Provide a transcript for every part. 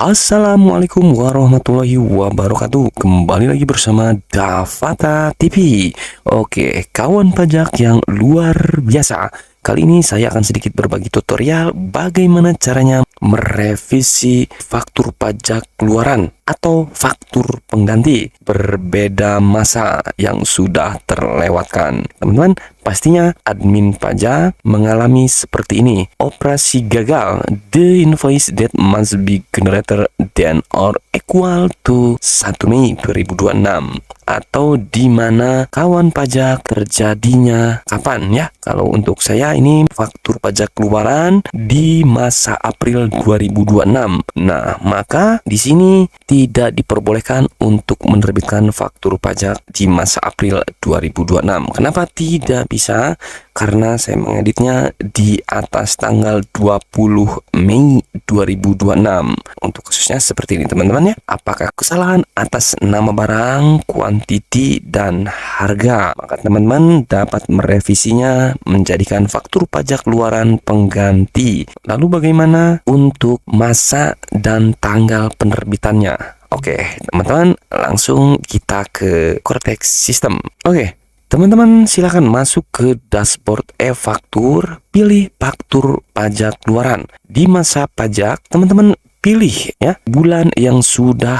Assalamualaikum warahmatullahi wabarakatuh. Kembali lagi bersama Davata TV. Oke, kawan pajak yang luar biasa. Kali ini saya akan sedikit berbagi tutorial bagaimana caranya merevisi faktur pajak keluaran atau faktur pengganti berbeda masa yang sudah terlewatkan. Teman-teman, pastinya admin pajak mengalami seperti ini. Operasi gagal. The invoice that must be generated then or equal to 1 Mei 2026. Atau di mana kawan pajak terjadinya kapan ya? Kalau untuk saya ini faktur pajak keluaran di masa April 2026. Nah, maka di sini tidak diperbolehkan untuk menerbitkan faktur pajak di masa April 2026. Kenapa tidak bisa? Karena saya mengeditnya di atas tanggal 20 Mei 2026. Untuk kasusnya seperti ini teman-teman ya. Apakah kesalahan atas nama barang, kuantiti, dan harga? Maka teman-teman dapat merevisinya menjadikan faktur pajak keluaran pengganti. Lalu bagaimana untuk masa dan tanggal penerbitannya? Oke, teman-teman, langsung kita ke Cortex System. Oke, teman-teman silakan masuk ke dashboard e-faktur, pilih faktur pajak keluaran. Di masa pajak, teman-teman pilih ya bulan yang sudah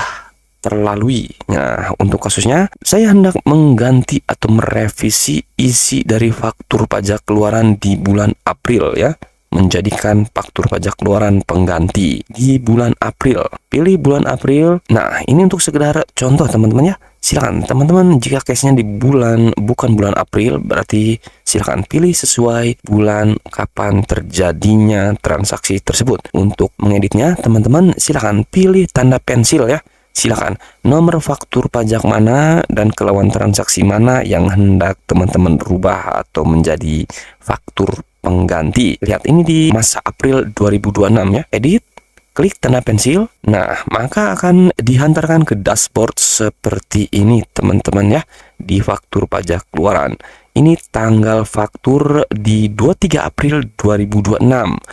terlalui. Nah, untuk kasusnya, saya hendak mengganti atau merevisi isi dari faktur pajak keluaran di bulan April ya, menjadikan faktur pajak keluaran pengganti di bulan April. Pilih bulan April. Nah, ini untuk sekedar contoh teman-teman ya. Silakan teman-teman, jika case-nya di bulan bukan bulan April, berarti silakan pilih sesuai bulan kapan terjadinya transaksi tersebut. Untuk mengeditnya, teman-teman silakan pilih tanda pensil ya. Silakan nomor faktur pajak mana dan kelawan transaksi mana yang hendak teman-teman rubah atau menjadi faktur pengganti. Lihat ini di masa April 2026 ya. Edit, klik tanda pensil. Nah, maka akan dihantarkan ke dashboard seperti ini teman-teman ya, di faktur pajak keluaran. Ini tanggal faktur di 23 April 2026.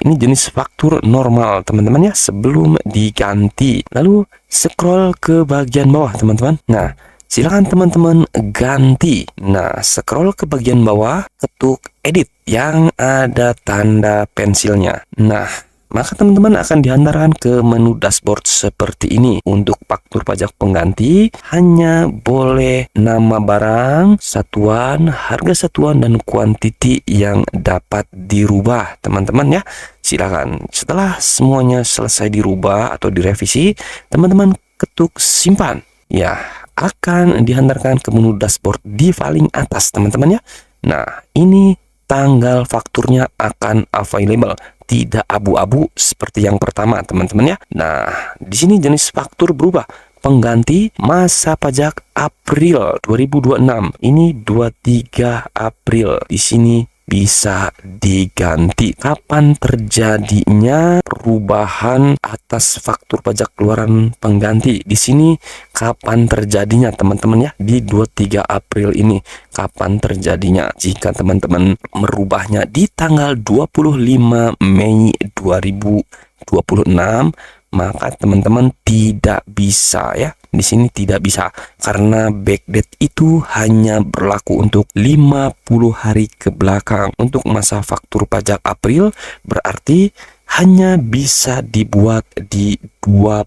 Ini jenis faktur normal teman-teman ya, sebelum diganti. Lalu scroll ke bagian bawah teman-teman. Nah, silakan teman-teman ganti. Nah, scroll ke bagian bawah, ketuk edit yang ada tanda pensilnya. Nah, maka teman-teman akan dihantarkan ke menu dashboard seperti ini. Untuk faktur pajak pengganti hanya boleh nama barang, satuan, harga satuan, dan kuantiti yang dapat dirubah teman-teman ya. Silakan setelah semuanya selesai dirubah atau direvisi, teman-teman ketuk simpan. Ya, akan dihantarkan ke menu dashboard di paling atas teman-teman ya. Nah, ini tanggal fakturnya akan available, tidak abu-abu seperti yang pertama teman-teman ya. Nah, di sini jenis faktur berubah. Pengganti masa pajak April 2026. Ini 23 April. Di sini bisa diganti. Kapan terjadinya perubahan atas faktur pajak keluaran pengganti? Di sini kapan terjadinya teman-teman ya, di 23 April ini kapan terjadinya. Jika teman-teman merubahnya di tanggal 25 Mei 2026, maka teman-teman tidak bisa ya. Di sini tidak bisa karena backdate itu hanya berlaku untuk 50 hari ke belakang. Untuk masa faktur pajak April berarti hanya bisa dibuat di 20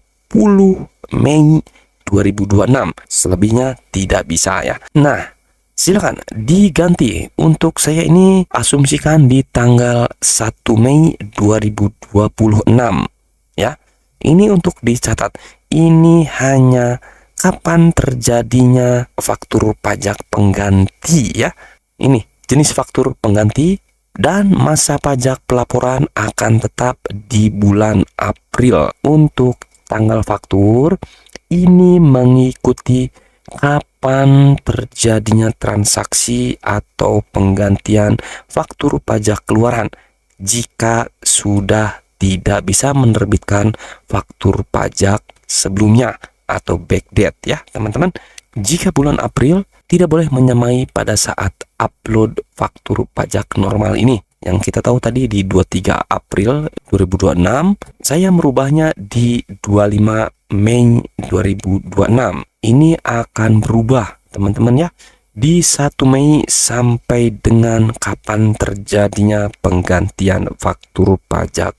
Mei 2026. Selebihnya tidak bisa ya. Nah, silakan diganti. Untuk saya ini asumsikan di tanggal 1 Mei 2026 ya. Ini untuk dicatat. Ini hanya kapan terjadinya faktur pajak pengganti ya. Ini jenis faktur pengganti dan masa pajak pelaporan akan tetap di bulan April. Untuk tanggal faktur ini mengikuti kapan terjadinya transaksi atau penggantian faktur pajak keluaran. Jika sudah tidak bisa menerbitkan faktur pajak sebelumnya atau backdate ya teman-teman. Jika bulan April tidak boleh menyamai pada saat upload faktur pajak normal ini. yang kita tahu tadi di 23 April 2026, saya merubahnya di 25 Mei 2026. Ini akan berubah, teman-teman ya, di 1 Mei sampai dengan kapan terjadinya penggantian faktur pajak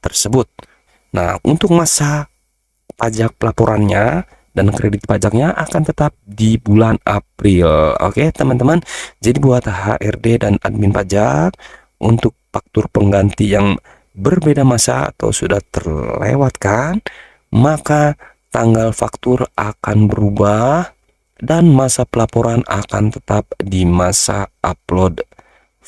tersebut. Nah, untuk masa pajak pelaporannya dan kredit pajaknya akan tetap di bulan April. Oke, teman-teman. Jadi buat HRD dan admin pajak, untuk faktur pengganti yang berbeda masa atau sudah terlewatkan, maka tanggal faktur akan berubah dan masa pelaporan akan tetap di masa upload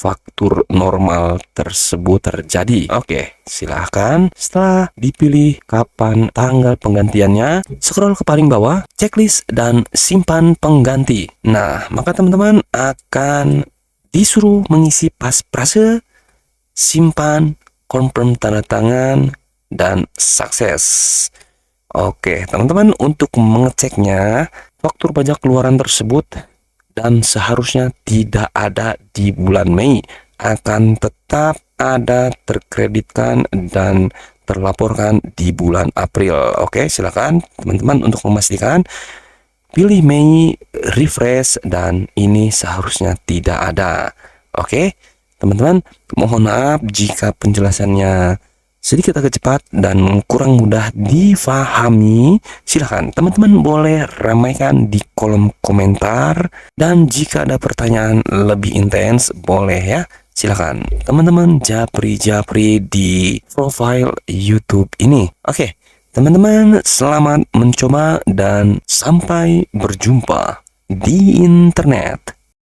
faktur normal tersebut terjadi. Oke, silahkan setelah dipilih kapan tanggal penggantiannya, scroll ke paling bawah, checklist dan simpan pengganti. Nah, maka teman-teman akan disuruh mengisi pasprase, simpan, confirm tanda tangan, dan sukses. Oke, teman-teman, untuk mengeceknya, faktur pajak keluaran tersebut dan seharusnya tidak ada di bulan Mei, akan tetap ada terkreditkan dan terlaporkan di bulan April. Oke, silakan teman-teman untuk memastikan, pilih Mei, refresh, dan ini seharusnya tidak ada. Oke, teman-teman, mohon maaf jika penjelasannya sedikit agak cepat dan kurang mudah difahami. Silahkan teman-teman boleh ramaikan di kolom komentar, dan jika ada pertanyaan lebih intens boleh ya, silahkan teman-teman japri di profile YouTube ini. Oke, teman-teman, selamat mencoba dan sampai berjumpa di internet.